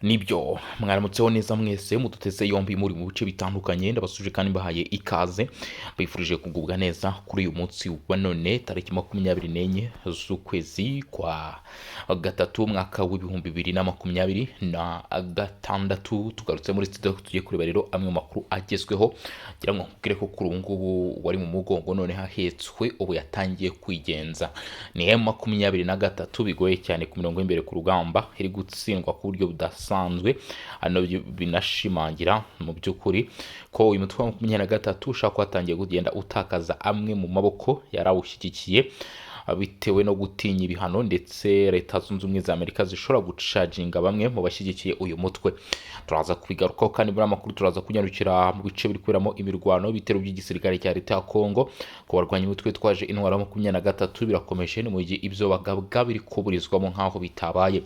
Nibyo mwaramutseho neza mwese muduteze yombi muri mu bice bitandukanye ndabasuje kandi mbahaye ikaze bifurije kugubwa neza kuri uyu munsi wa none tariki 24 z'ukwezi kwa gatatu mwaka w'ibihumbi 2026 tugarutse muri studio tugiye kureba rero amwe mu makuru agezweho ngira ngo nkubwire ko kuri ubu ngubu wari mu mugongo none hahetswe ubu yatangiye kwigenza ni M23 bigoye cyane ku mirongo y'imbere ku rugamba iri gutsindwa ku buryo budasanzwe hano binashimangira mu by'ukuri ko uyu mutwe wa 23 ushaka kwatangiye kugenda utakaza amwe mu maboko yarawushyigikiye bitewe no gutinya ibihano ndetse leta zunze ubumwe za Amerika zishobora gucajinga bamwe mu bashyigikiye uyu mutwe. Turaza kubigarukaho kandi muri amakuru turaza kunyarukira mu bice biri kuberamo imirwano bitero by'igisirikare cya leta ya Kongo ku barwanya umutwe twaje intwara 23 birakomeje ni mu gihe ibyo bagabwa biri kuburizwamo nkaho bitabaye.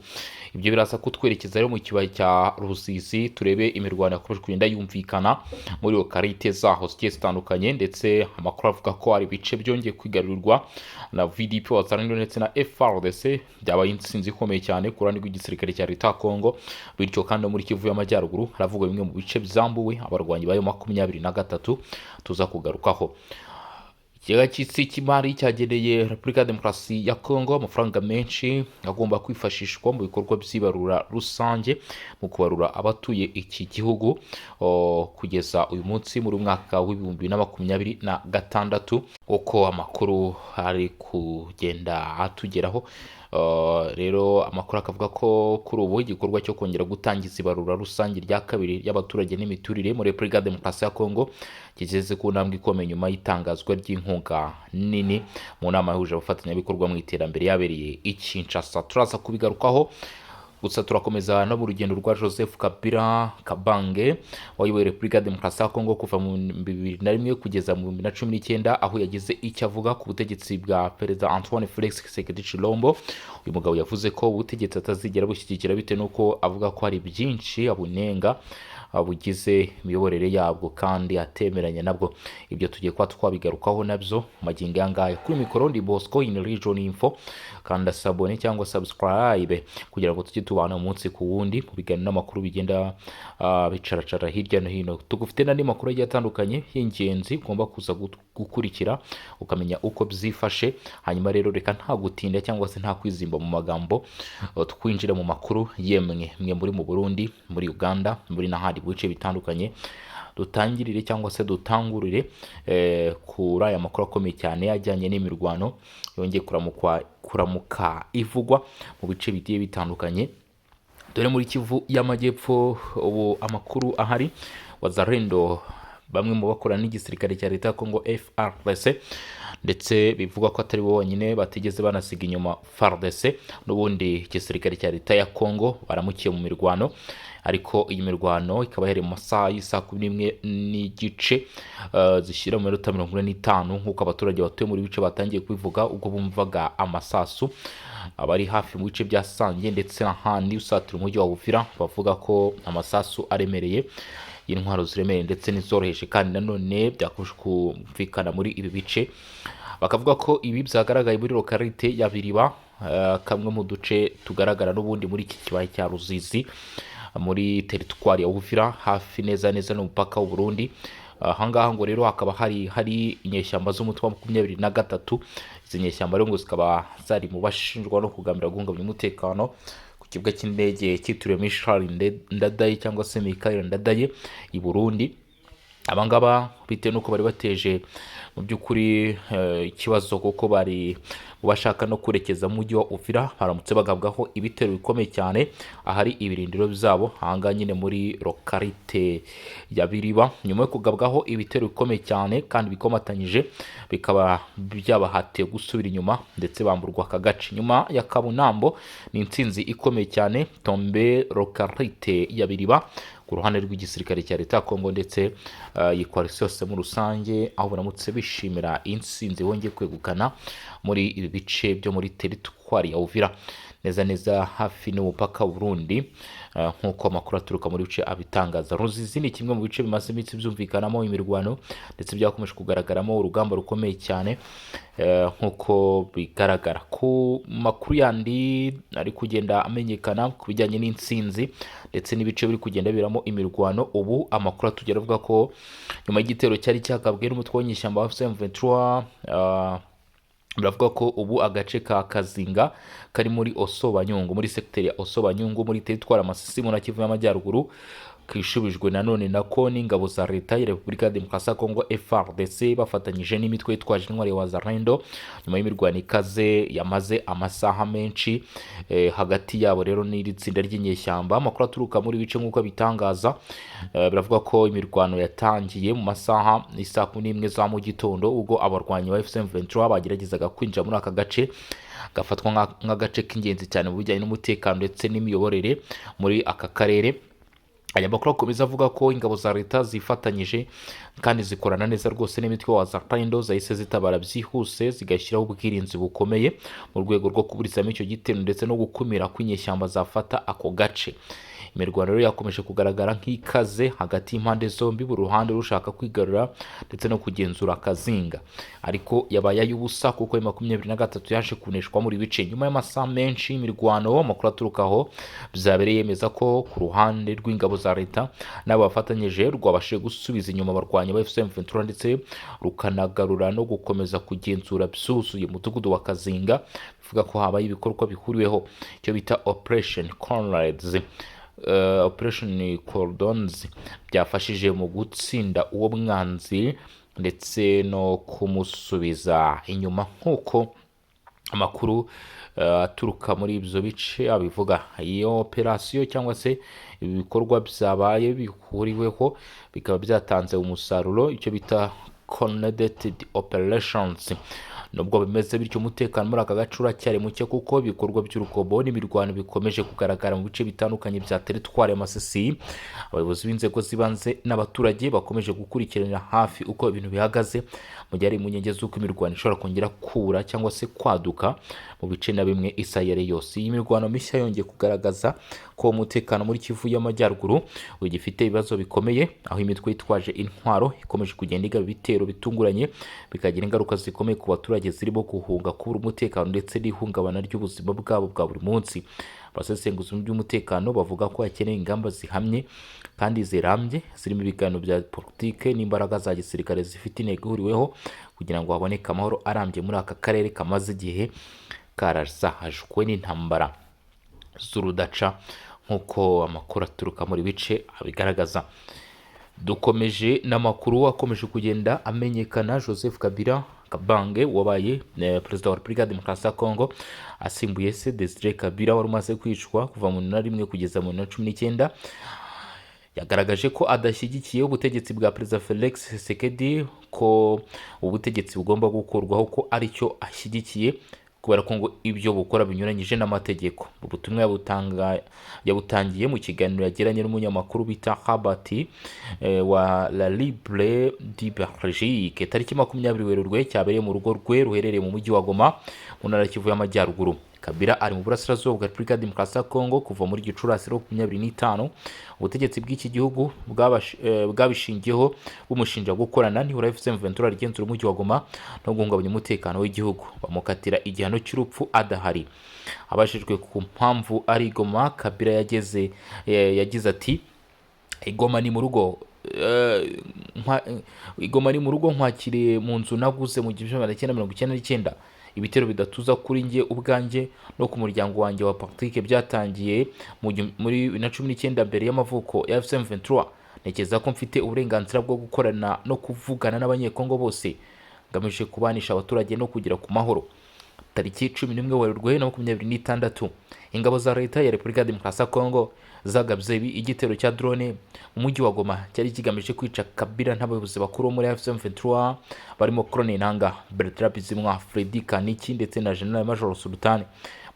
Ibyo biraza kutwerekeza rero mu kibaya cya Ruzizi turebe imirwano yakomeje kugenda yumvikana muri lokalite zaho zigiye zitandukanye ndetse amakuru avuga ko ari bice byongeye kwigarurirwa na VDP wazaraniwe ndetse na FARDC byabaye intsinzi ikomeye cyane ku ruhande rw'igisirikare cya leta ya Kongo. Bityo kandi muri Kivu y'Amajyaruguru haravugwa bimwe mu bice byambuwe abarwanyi bayo 23 tuza kugarukaho. Ikigega cy'isi cy'imari cyageneye Repubulika ya Demokarasi ya Kongo amafaranga menshi agomba kwifashishwa mu bikorwa by'ibarura rusange mu kubarura abatuye iki gihugu kugeza uyu munsi muri mwaka w'ibihumbi 2026 uko amakuru ari kugenda atugeraho. Rero amakuru akavuga ko kuri ubu igikorwa cyo kongera gutangiza ibarura rusange rya kabiri y'abaturage n'imiturire muri Repubulika ya Demokarasi ya Kongo kigeze ku ntambwe ikomeye nyuma y'itangazwa ry'inkunga nini mu nama yahuje abafatanyabikorwa mu iterambere yabereye i Kinshasa. Turaza kubigarukaho gusa turakomeza no mu rugendo rwa Joseph Kabila Kabange wayoboye Repubulika ya Demokarasi ya Kongo kuva mu 2001 kugeza mu 2019 aho yagize icyo avuga ku butegetsi bwa Perezida Antoine Felix Tshisekedi Tshilombo. Uyu mugabo yavuze ko ubutegetsi atazigera bushyigikira bite nuko avuga ko hari byinshi abunenga bugize imiyoborere yabwo kandi atemeranya nabwo. Ibyo tugiye kwa twabigarukaho nabyo magingo yangaye kuri mikoro ndi Bosco in Region Info kandi sabone cyangwa subscribe kugira ngo tujye tubana umunsi ku wundi mu biganiro n'amakuru bigenda bicaracara hirya no hino. Tugufite n'andi makuru agiye atandukanye y'ingenzi ugomba kuza gukurikira ukamenya uko byifashe. Hanyuma rero reka nta gutinda cyangwa se nta kwizimba mu magambo twinjira mu makuru yemwe mwe muri mu Burundi muri Uganda muri n'ahandi bice bitandukanye dutangirire cyangwa se dutangurire kuri aya makuru akomeye cyane ajyanye n'imirwano yongeye kuramuka ivugwa mu bice bigiye bitandukanye. Dore muri Kivu y'Amajyepfo ubu amakuru ahari wazarendo bamwe mu bakora n'igisirikare cya leta ya Kongo FARDC ndetse bivuga ko atari bo bonyine batigeze banasiga inyuma FARDC n'ubundi igisirikare cya leta ya Kongo baramukiye mu mirwano. Ariko iyi mirwano ikaba yari mu masaha y'isa 11 n'igice zishyira mu minota 45 nk'uko abaturage batuye muri bice batangiye kubivuga ubwo bumvaga amasasu abari hafi mu bice bya Sange ndetse n'ahandi usatira umujyi wa Uvira bavuga ko amasasu aremereye y'intwaro ziremereye ndetse n'izoroheje kandi nanone byakomeje kumvikana muri ibi bice. Bakavuga ko ibi byagaragaye muri lokalite ya Biriba kamwe mu duce tugaragara n'ubundi muri iki kibaya cya Ruzizi muri teritwari ya Uvira hafi neza n'umupaka w'u Burundi. Ahangaha ngo rero hakaba hari inyeshyamba z'umutwe wa 23 izi nyeshyamba rero ngo zikaba zari mu bashinjwa no kugambira guhungabanya umutekano ku kibuga cy'indege cyitiriwe Michel Ndadaye cyangwa se Michael Ndadaye i Burundi. Abangaba bitewe nuko bari bateje mu by'ukuri ikibazo kuko bari bashaka no kurekeza mu mujyi wa Uvira baramutse bagabwaho ibitero bikomeye cyane ahari ibirindiro byabo ahanga nyine muri lokalite ya Biriba. Nyuma yo kugabwaho ibitero bikomeye cyane kandi bikomatanyije bikaba byabahatiye gusubira inyuma ndetse bamburwa aka gace. Nyuma ya Kabunambo ni intsinzi ikomeye cyane tombe lokalite ya Biriba ku ruhande rw'igisirikare cya leta ya Kongo ndetse yikwalisi yose mu rusange aho baramutse bishimira intsinzi wongeye kwegukana muri ibi bice byo muri teritwari teritwari ya Uvira neza neza hafi n'umupaka w'u Burundi. Nk'uko amakuru aturuka muri bice abitangaza. Ruzizi ni kimwe mu bice bimaze iminsi byumvikanamo imirwano ndetse byakomeje kugaragaramo urugamba rukomeye cyane, nk'uko bigaragara ku makuru yandi ari kugenda amenyekana ku bijyanye n'intsinzi ndetse n'ibice biri kugenda biramo imirwano. Ubu amakuru atugera avuga ko nyuma y'igitero cyari cyakabwe n'umutwe w'inyeshyamba wa M23, biravuga ko ubu agace ka Kazinga kari muri Osobanyungu, muri sekiteri ya Osobanyungu muri teritwari Masisi mu Kivu y'Amajyaruguru, kishubijwe nanone nako n'ingabo za leta ya Repubulika ya Demokarasi ya Kongo FARDC bafatanyije n'imitwe yitwaje intwari ya Wazalendo nyuma y'imirwano ikaze yamaze amasaha menshi hagati yabo rero n'iri tsinda ry'inyeshyamba. Amakuru aturuka muri bice nk'uko bitangaza, biravuga ko imirwano yatangiye mu masaha isa 11 za mu gitondo ubwo abarwanyi ba M23 bageragezaga kwinjira muri aka gace gafatwa nk'agace k'ingenzi cyane mu bijyanye n'umutekano ndetse n'imiyoborere muri aka karere. Aya makuru akomeza avuga ko ingabo za leta zifatanyije kandi zikorana neza rwose n'imitwe wa Wazalendo zahise zitabara byihuse zigashyiraho ubwirinzi bukomeye mu rwego rwo kuburizamo icyo gitero ndetse no gukumira kw'inyeshyamba zafata ako gace. Imirwano rero yakomeje kugaragara nk'ikaze hagati y'impande zombi, buri ruhande rushaka kwigarura ndetse no kugenzura Kazinga, ariko yabaye ay'ubusa kuko M23 yaje kuneshwa muri bice. Nyuma y'amasaha menshi imirwano, amakuru aturukaho byabereye yemeza ko ku ruhande rw'ingabo za leta n'abo bafatanyije rwabashije gusubiza inyuma abarwanyi ba M23 ndetse rukanagarura no gukomeza kugenzura byuzuye umudugudu wa Kazinga. Bivuga ko habaye ibikorwa bihuriweho icyo bita Operation Comrades, Operation Cordons, byafashije mu gutsinda uwo mwanzi ndetse no kumusubiza inyuma, nk'uko amakuru aturuka muri ibyo bice abivuga. Iyo operasiyo cyangwa se ibikorwa byabaye bihuriweho bikaba byatanze umusaruro, icyo bita coordinated operations. Nubwo bimeze bityo umutekano muri aka gace uracyari muke kuko ibikorwa by'urugobo n'imirwano bikomeje kugaragara mu bice bitandukanye bya teritwari ya Masisi. Abayobozi b'inzego zibanze n'abaturage bakomeje gukurikiranira hafi uko ibintu bihagaze mu gihe ari impungenge z'uko imirwano ishobora kongera kubura cyangwa se kwaduka mu bice na bimwe Isirayeli yose. Iyi mirwano mishya yongeye kugaragaza ko umutekano muri Kivu y'Amajyaruguru ugifite ibibazo bikomeye, aho imitwe yitwaje intwaro ikomeje kugenda igaba ibitero bitunguranye bikagira ingaruka zikomeye ku baturage zirimo guhunga, kubura umutekano ndetse n'ihungabana ry'ubuzima bwabo bwa buri munsi. Abasesenguzi mu by'umutekano bavuga ko hakeneye ingamba zihamye kandi zirambye zirimo ibiganiro bya politike n'imbaraga za gisirikare zifite intego ihuriweho kugira ngo haboneke amahoro arambye muri aka karere kamaze igihe karazahajwe n'intambara z'urudaca, nk'uko amakuru aturuka muri bice abigaragaza. Dukomeje n'amakuru akomeje kugenda amenyekana. Joseph Kabila Kabange wabaye perezida wa Repubulika ya Demokarasi ya Kongo asimbuye se Desire Kabila wari umaze kwicwa kuva mu 2001 kugeza mu 2019, yagaragaje ko adashyigikiye ubutegetsi bwa Perezida Felix Tshisekedi, ko ubutegetsi bugomba gukorwaho ko aricyo ashyigikiye kubera ko ngo ibyo bukora binyuranyije n'amategeko. Ubutumwa yabutangiye mu kiganiro yagiranye n'umunyamakuru bita Habati wa La Libre de Belgique tariki 20 Werurwe, cyabereye mu rugo rwe ruherereye mu mujyi wa Goma mu ntara ya Kivu y'Amajyaruguru. Kabila ari mu burasirazuba bwa Repubulika ya Demokarasi ya Kongo kuva muri Gicurasi 2025. Ubutegetsi bw'iki gihugu bwabishingiyeho bumushinja gukorana n'ihuriro M23 rigenzura umujyi wa Goma no guhungabanya umutekano w'igihugu, bamukatira igihano cy'urupfu adahari. Abajijwe ku mpamvu ari Goma, Kabila yagize ati Igoma ni mu rugo nkwakiriye mu nzu naguze mu 1999. Ibitero bidatuza kuri nge ubwanjye no ku muryango wanjye wa politike byatangiye muri 2019 mbere y'amavuko ya M23. Nekeza ko mfite uburenganzira bwo gukorana no kuvugana n'abanyekongo bose ngamije kubanisha abaturage no kugira ku mahoro. Tariki 11 Werurwe 2026 ingabo za leta ya Repubulika ya Demokarasi ya Kongo zagabye igitero cya drone mu mujyi wa Goma cyari kigamije kwica Kabila n'abayobozi bakuru muri M23 barimo Colonel Nanga, Bertrand Bizimwa, Freddy Kaniki ndetse na General Major Sultan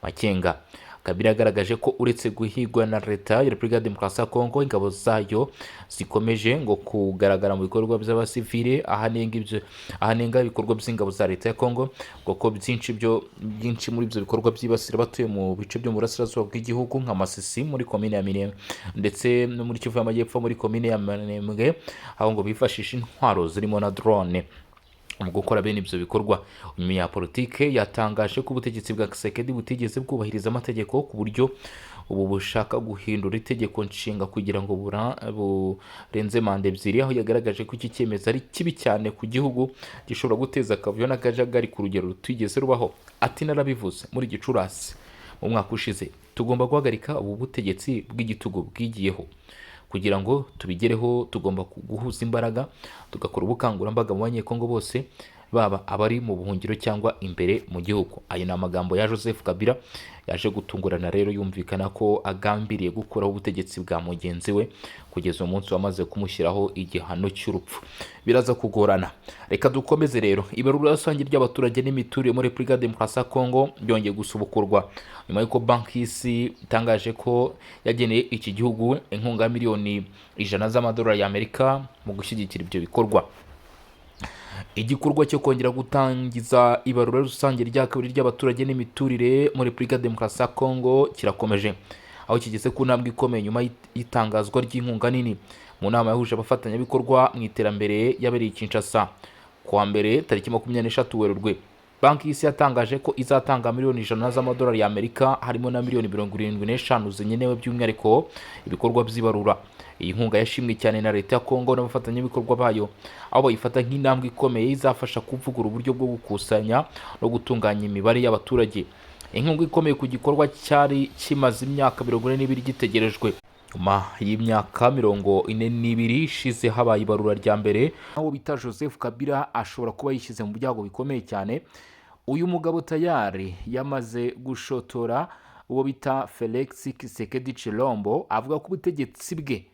Makenga. Kabila yagaragaje ko uretse guhigwa na leta ya Repubulika ya Demokarasi ya Kongo, ingabo zayo zikomeje ngo kugaragara mu bikorwa by'abasivile, ahanenga ibikorwa by'ingabo za leta ya Kongo kuko byinshi muri ibyo bikorwa byibasira batuye mu bice byo mu burasirazuba bw'igihugu nka Masisi muri komine ya Minembwe ndetse no muri Kivu y'Amajyepfo muri komine ya Minembwe, aho ngo bifashisha intwaro zirimo na drone mu gukora bene ibyo bikorwa. Umunyapolitike yatangaje ko ubutegetsi bwa Tshisekedi butigeze bwubahiriza amategeko ku buryo ubu bushaka guhindura itegeko nshinga kugira ngo burenze manda ebyiri, aho yagaragaje ko iki cyemezo ari kibi cyane ku gihugu, gishobora guteza akavuyo n'akajagari ku rugero rutigeze rubaho. Ati narabivuze muri Gicurasi mu mwaka ushize, tugomba guhagarika ubu butegetsi bw'igitugu bwigiyeho. Kugira ngo tubigereho tugomba guhuza imbaraga tugakora ubukangurambaga mu banyekongo bose, baba abari mu buhungiro cyangwa imbere mu gihugu. Ayo ni amagambo ya Joseph Kabila yaje gutungurana rero, yumvikana ko agambiriye gukuraho ubutegetsi bwa mugenzi we kugeza umunsi wamaze kumushyiraho igihano cy'urupfu. Biraza kugorana. Reka dukomeze rero. Ibarura rusange ry'abaturage n'imiturire muri Repubulika ya Demokarasi ya Kongo byongeye gusubukurwa nyuma y'uko banki y'isi itangaje ko yageneye iki gihugu inkunga ya miliyoni 100 z'amadolari y'Amerika mu gushyigikira ibyo bikorwa. Igikorwa cyo kongera gutangiza ibarura rusange rya kabiri ry'abaturage n'imiturire muri Repubulika ya Demokarasi ya Kongo kirakomeje, aho kigeze ku ntambwe ikomeye nyuma y'itangazwa ry'inkunga nini mu nama yahuje abafatanyabikorwa mu iterambere yabereye i Kinshasa kuwa mbere tariki 23 Werurwe. Banki y'isi yatangaje ko izatanga miliyoni 100 z'amadolari y'Amerika, harimo na miliyoni 75 zinyenewe by'umwihariko ibikorwa by'ibarura. Iyi nkunga yashimwe cyane na leta ya Kongo n'abafatanyabikorwa bayo, aho bayifata nk'intambwe ikomeye izafasha kuvugura uburyo bwo gukusanya no gutunganya imibare y'abaturage. Inkunga ikomeye ku gikorwa cyari kimaze imyaka 42 gitegerejwe. Nyuma y'imyaka 42 ishize habaye ibarura rya mbere, aho bita Joseph Kabila ashobora kuba yishyize mu byago bikomeye cyane. Uyu mugabo tayari yamaze gushotora uwo bita Felix Tshisekedi Tshilombo, avuga ko ubutegetsi bwe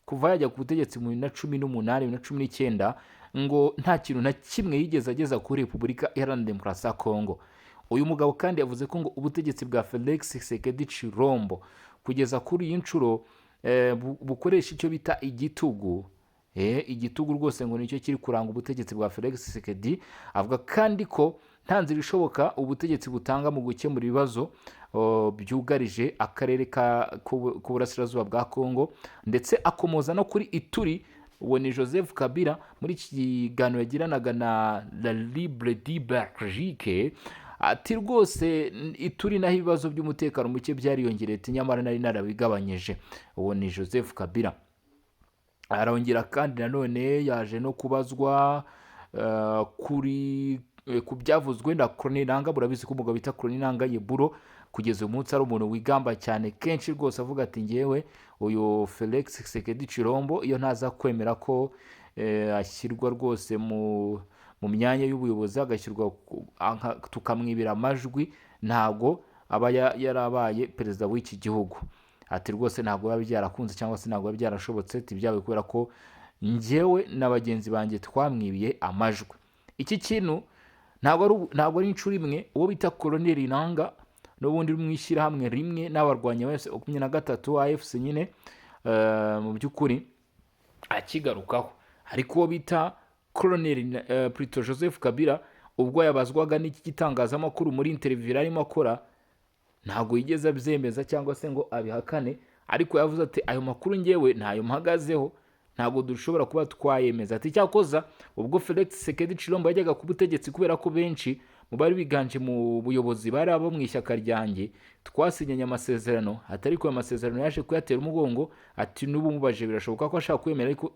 kuva yajya ku butegetsi mu 2018 2019 ngo nta kintu na kimwe yigeze ageza kuri Repubulika Iharanira Demokarasi ya Kongo. Uyu mugabo kandi yavuze ko ngo ubutegetsi bwa Felix Tshisekedi Tshilombo kugeza kuri iyi nshuro bukoresha icyo bita igitugu. Igitugu rwose ngo nicyo kiri kuranga ubutegetsi bwa Felix Tshisekedi. Avuga kandi ko nta nzira ishoboka ubutegetsi butanga mu gukemura ibibazo byugarije akarere k'uburasirazuba bwa Kongo, ndetse akomoza no kuri Ituri. Uwo ni Joseph Kabila muri iki kiganiro yagiranaga na La Libre de Belgique. Ati rwose Ituri naho ibibazo by'umutekano muke byariyongereye, nyamara nari narabigabanyije. Uwo ni Joseph Kabila. Arongera kandi nanone yaje no kubazwa ku byavuzwe na Colonel Nanga. Burabizi ko umugabo bita Colonel Nanga Yeburo kugeza umunsi ari umuntu wigamba cyane kenshi rwose, avuga ati ngewe uyu Felix Tshisekedi Tshilombo iyo ntaza kwemera ko ashyirwa rwose mu myanya y'ubuyobozi, agashyirwa tukamwibira amajwi, ntago aba yarabaye perezida w'iki gihugu. Ati rwose ntago biba byarakunze cyangwa se ntago biba byarashobotse, tibyawe kubera ko ngewe na bagenzi banjye twamwibiye amajwi. Iki kintu ntago ari inshuro imwe uwo bita Colonel Nanga n'ubundi mwishyira hamwe rimwe n'abarwanya wese 23 AFC nyine mu by'ukuri akigarukaho. Ariko uwo bita Colonel Prito Joseph Kabila ubwo yabazwaga n'iki gitangazamakuru muri interview arimo akora, ntago yigeze abyemeza cyangwa se ngo abihakane, ariko yavuze ati ayo makuru ngewe ntayo mpagazeho, ntago dushobora kuba twayemeza. Ati cyakoza ubwo Felix Tshisekedi Tshilombo yajyaga ku butegetsi, kubera ko benshi mu bari biganje mu buyobozi bari abo mu ishyaka ryanjye twasinyanye amasezerano, atari ko amasezerano yaje kuyatera umugongo. Ati n'ubu mubaje birashoboka ko ashaka kwemera, ariko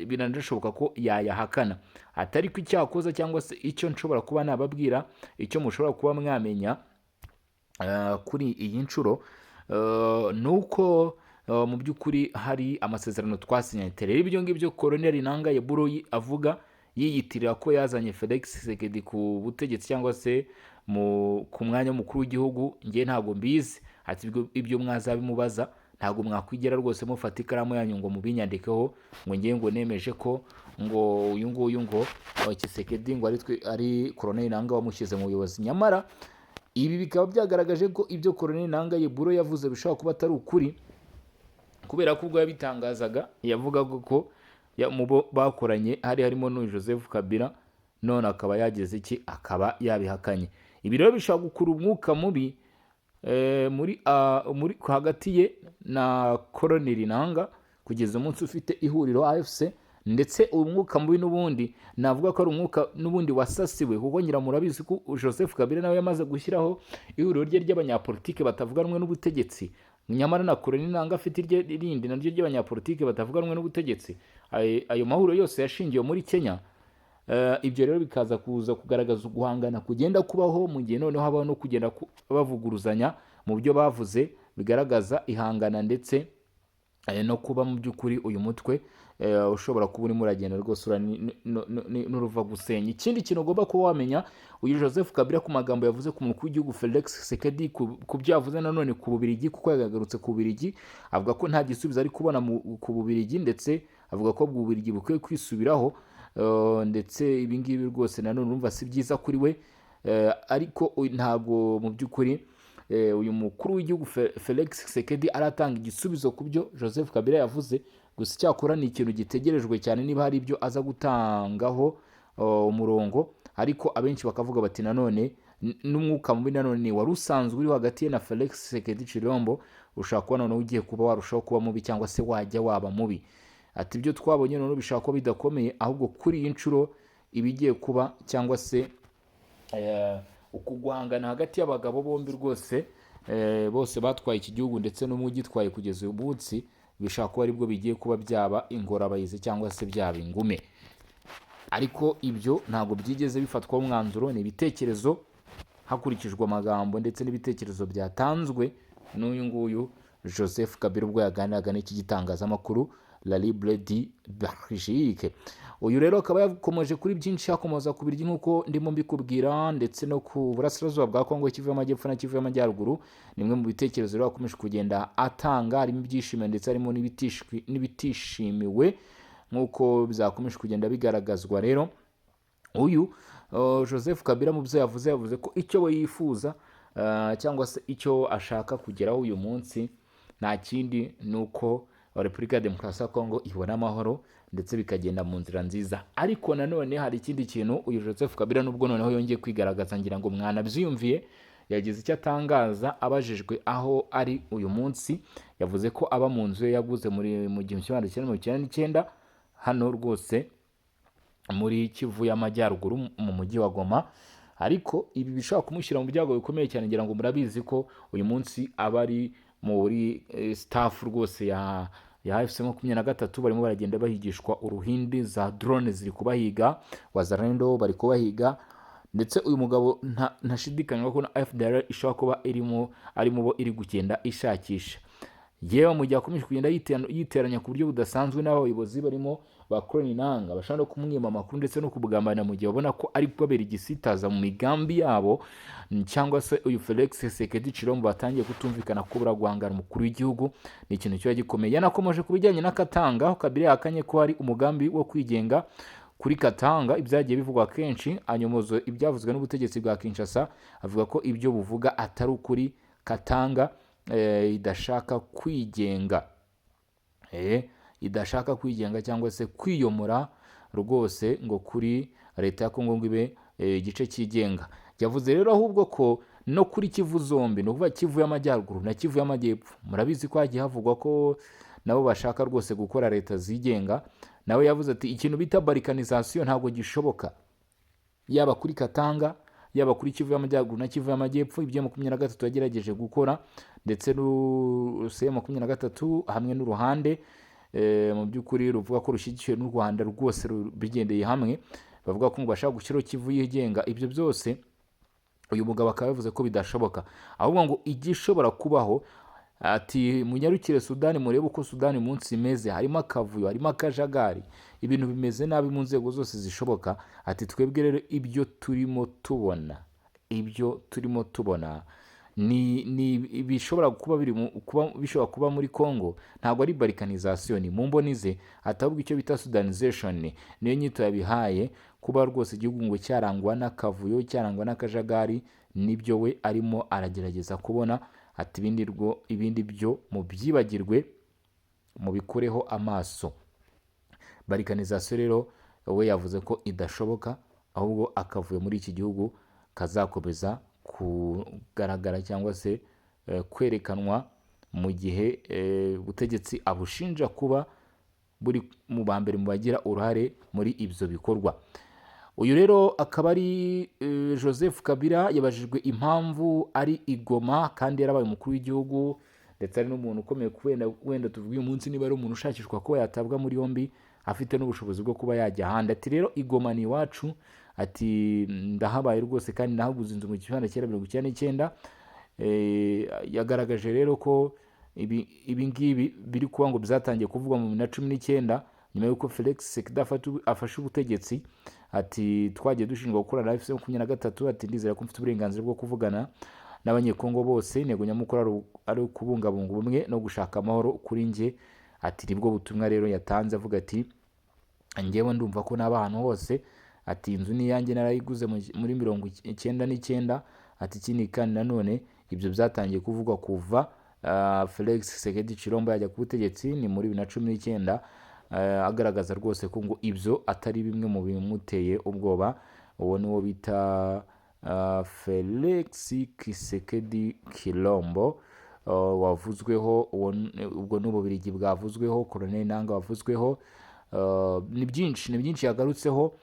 biranashoboka ko yayahakana. Atari ko icyakoza cyangwa se icyo nshobora kuba nababwira, icyo mushobora kuba mwamenya kuri iyi nshuro nuko mu by'ukuri hari amasezerano twasinyanye. Rero ibyo ngibyo Colonel Nanga Yeburo avuga yiyitirira ko yazanye Felix Tshisekedi ku butegetsi cyangwa se ku mwanya w'umukuru w'igihugu, ngiye ntago mbizi. Ati ibyo mwazabimubaza, ntago mwakwigera rwose mufata ikaramu yanyu ngo mubinyandikeho ngo ngiye ngo nemeje ko ngo uyu nguyu ngo Tshisekedi ngo ari Colonel Nanga wamushyize mu buyobozi. Nyamara Ibi bikaba byagaragaje ko ibyo Colonel Nanga Yeburo yavuze bishobora kuba atari ukuri, kubera ko ubwo yabitangazaga yavugaga ko mu bo bakoranye hari harimo n'uyu Joseph Kabila, none akaba yageze iki, akaba yabihakanye. Ibi rero bishobora gukura umwuka mubi muri hagati ye na Colonel Nanga kugeza umunsi ufite ihuriro AFC, ndetse uyu mwuka mubi n'ubundi navuga ko ari umwuka n'ubundi wasasiwe, kuko murabizi ko Joseph Kabila nawe yamaze gushyiraho ihuriro rye ry'abanyapolitike batavuga rumwe n'ubutegetsi, nyamara na Colonel Nanga afite irindi naryo ry'abanyapolitike batavuga rumwe n'ubutegetsi. Ayo mahuriro yose yashingiwe muri Kenya. Ibyo rero bikaza kuza kugaragaza uguhangana kugenda kubaho mu gihe noneho habaho no kugenda bavuguruzanya mu byo bavuze, bigaragaza ihangana ndetse no kuba mu by'ukuri uyu mutwe ushobora kuba urimo uragenda rwose n'uruva gusenya. Ikindi kintu ugomba kuba wamenya, uyu Joseph Kabila ku magambo yavuze ku mukuru w'igihugu Felix Tshisekedi, ku byo yavuze nanone ku Bubiligi, kuko yagarutse ku Bubiligi avuga ko nta gisubizo ari kubona ku Bubiligi, ndetse avuga ko Bubiligi bukwiye kwisubiraho, ndetse ibi ngibi rwose nanone urumva si byiza kuri we, ariko ntabwo mu by'ukuri uyu mukuru w'igihugu Felix Tshisekedi aratanga igisubizo ku byo Joseph Kabila yavuze. Gusa icyakora ni ikintu gitegerejwe cyane niba hari ibyo aza gutangaho umurongo, ariko abenshi bakavuga bati nanone n'umwuka mubi nanone wari usanzwe uri hagati ye na Felix Tshisekedi Tshilombo ushaka kuba noneho ugiye kuba warushaho kuba mubi, cyangwa se wajya waba mubi. Ati ibyo twabonye noneho bishaka kuba bidakomeye, ahubwo kuri iyi nshuro ibigiye kuba, cyangwa se uku guhangana hagati y'abagabo bombi rwose bose batwaye iki gihugu ndetse n'umugitwaye kugeza uyu munsi, bishaka kuba aribwo bigiye kuba byaba ingorabahizi cyangwa se byaba ingume. Ariko ibyo ntabwo byigeze bifatwaho umwanzuro, ni ibitekerezo hakurikijwe amagambo ndetse n'ibitekerezo byatanzwe n'uyu nguyu Joseph Kabila ubwo yaganiraga n'iki gitangazamakuru La Libre de Belgique. Uyu rero akaba yakomeje kuri byinshi, yakomoza ku biryo nk'uko ndimo mbikubwira, ndetse no ku burasirazuba bwa Kongo, Kivu y'Amajyepfo na Kivu y'Amajyaruguru. Ni imwe mu bitekerezo rero akomeje kugenda atanga, harimo ibyishimo ndetse harimo n'ibitishimiwe nk'uko bizakomeje kugenda bigaragazwa. Rero uyu Joseph Kabila mu byo yavuze ko icyo we yifuza cyangwa se icyo ashaka kugeraho uyu munsi nta kindi ni uko Repubulika ya Demokarasi ya Kongo ibona amahoro ndetse bikagenda mu nzira nziza. Ariko nanone hari ikindi kintu uyu Joseph Kabila nubwo noneho yongeye kwigaragaza, ngira ngo mwanabyiyumviye, yagize icyo atangaza abajijwe aho ari uyu munsi. Yavuze ko aba mu nzu ye yaguze mu 1999 hano rwose muri Kivu y'Amajyaruguru mu mujyi wa Goma, ariko ibi bishobora kumushyira mu byago bikomeye cyane. Ngira ngo murabizi ko uyu munsi aba ari muri staff rwose ya AFC 23 barimo baragenda bahigishwa uruhindi, za drone ziri kubahiga, wazarendo bari kubahiga, ndetse uyu mugabo ntashidikanywa ko na FDR ishobora kuba arimo bo iri gukenda ishakisha. Yewe mu gihe akomeje kugenda yiteranya ku buryo budasanzwe n'abayobozi barimo ba Colonel Nanga bashaka no kumwima amakuru ndetse no kubugambanira mu gihe babona ko ari kubabera igisitaza mu migambi yabo, cyangwa se uyu Felix Tshisekedi Tshilombo batangiye kutumvikana ko buraguhangana umukuru w'igihugu. Ni ikintu kiba gikomeye. Yanakomeje ku bijyanye na Katanga, aho Kabila yakanye ko hari umugambi wo kwigenga kuri Katanga. Ibyagiye bivugwa kenshi, anyomozo ibyavuzwe n'ubutegetsi bwa Kinshasa, avuga ko ibyo buvuga atari ukuri. Katanga idashaka kwigenga, idashaka kwigenga cyangwa se kwiyomora rwose ngo kuri leta ya Kongo ngo ibe igice cyigenga. Yavuze rero ahubwo ko no kuri Kivu zombi, no kuva Kivu y'Amajyaruguru na Kivu y'Amajyepfo, murabizi ko hagiye havugwa ko nabo bashaka rwose gukora leta zigenga. Nawe yavuze ati ikintu bita balkanization ntabwo gishoboka, yaba kuri Katanga, yaba kuri Kivu y'Amajyaruguru na Kivu y'Amajyepfo. Ibyo 23 yagerageje gukora, ndetse n'uruse 23 hamwe n'uruhande mu by'ukuri ruvuga ko rushyigikiwe n'u Rwanda rwose bigendeye hamwe, bavuga ko bashaka gushyiraho Kivu yigenga. Ibyo byose uyu mugabo akaba yavuze ko bidashoboka, ahubwo ngo igishobora kubaho, ati munyarukire Sudani murebe uko Sudani munsi imeze, harimo akavuyo, harimo akajagari, ibintu bimeze nabi mu nzego zose zishoboka. Ati twebwe rero ibyo turimo tubona ni bishobora kuba bishobora kuba muri Kongo, ntabwo ari balkanization mu mboni ze, atabwo icyo bita Sudanization niyo nyito yabihaye, kuba rwose igihugu ngo cyarangwa n'akavuyo, cyarangwa n'akajagari nibyo we arimo aragerageza kubona, ati ibindi byo mubyibagirwe mubikureho amaso. Balkanization rero we yavuze ko idashoboka, ahubwo akavuye muri iki gihugu kazakomeza kugaragara cyangwa se kwerekanwa mu gihe ubutegetsi abushinja kuba buri mu ba mbere mu bagira uruhare muri ibyo bikorwa. Uyu rero akaba ari Joseph Kabila, yabajijwe impamvu ari i Goma kandi yarabaye umukuru w'igihugu, ndetse ari n'umuntu ukomeye, wenda tuvuga uyu munsi niba ari umuntu ushakishwa kuba yatabwa muri yombi afite n'ubushobozi bwo kuba yajya ahandi. Ati rero i Goma ni iwacu, ati ndahabaye rwose kandi nahaguze inzu mu 1999. Yagaragaje rero ko ibi ngibi biri kuba ngo byatangiye kuvugwa mu 2019 nyuma y'uko Felix Tshisekedi afashe ubutegetsi. Ati twagiye dushinjwa gukorana na FC23, ati ndizera ko mfite uburenganzira bwo kuvugana n'abanyekongo bose, intego nyamukuru ari ukubungabunga ubumwe no gushaka amahoro kuri njye. Ati nibwo butumwa rero yatanze, avuga ati njyewe ndumva ko n'aba ahantu hose, ati inzu ni yanjye narayiguze muri 1999. Ati ikindi kandi nanone ibyo byatangiye kuvugwa kuva Felix Tshisekedi Chilombo yajya ku butegetsi ni muri 2019, agaragaza rwose ko ngo ibyo atari bimwe mu bimuteye ubwoba. Uwo niwo bita Felix Tshisekedi Chilombo wavuzweho, ubwo n'ububirigi bwavuzweho, Colonel Nanga wavuzweho, ni byinshi yagarutseho.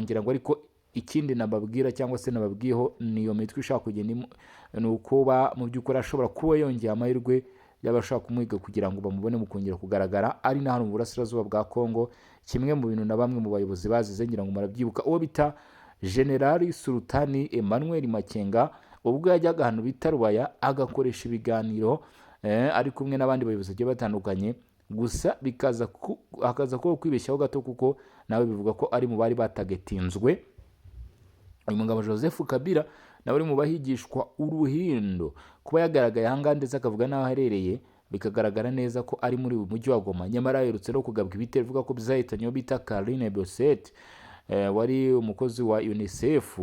Ngira ngo ariko ikindi nababwira cyangwa se nababwiyeho niyo mitwe ishaka kugenda ni uko mu by'ukuri ashobora kuba yongera amahirwe y'abashaka kumwiga kugira ngo bamubone mu kongera kugaragara ari na hano mu burasirazuba bwa Kongo. Kimwe mu bintu na bamwe mu bayobozi bazize, ngira ngo murabyibuka, uwo bita Generali Sultani Emmanuel Makenga, ubwo yajyaga ahantu bita Rubaya agakoresha ibiganiro ari kumwe n'abandi bayobozi bagiye batandukanye, gusa hakaza kuba kwibeshyaho gato kuko nawe bivuga ko ari mu bari batagetinzwe. Uyu mugabo Joseph Kabila nawe ari mu bahigishwa uruhindo kuba yagaragaye ahangaha, ndetse akavuga n'aho aherereye bikagaragara neza ko ari muri uyu mujyi wa Goma. Nyamara aherutse no kugabwa ibitero bivuga ko bizahitanye bita Karine Bosset, wari umukozi wa UNICEF.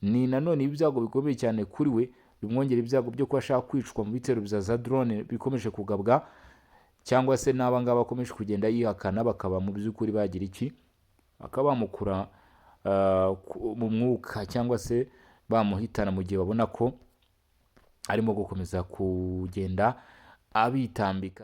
Ni nanone ibyago bikomeye cyane kuri we, bimwongera ibyago byo kuba ashaka kwicwa mu bitero bya za drone bikomeje kugabwa, cyangwa se n'aba ngaba bakomeje kugenda yihakana bakaba mu by'ukuri bagira iki, bakaba bamukura mu mwuka cyangwa se bamuhitana mu gihe babona ko arimo gukomeza kugenda abitambika.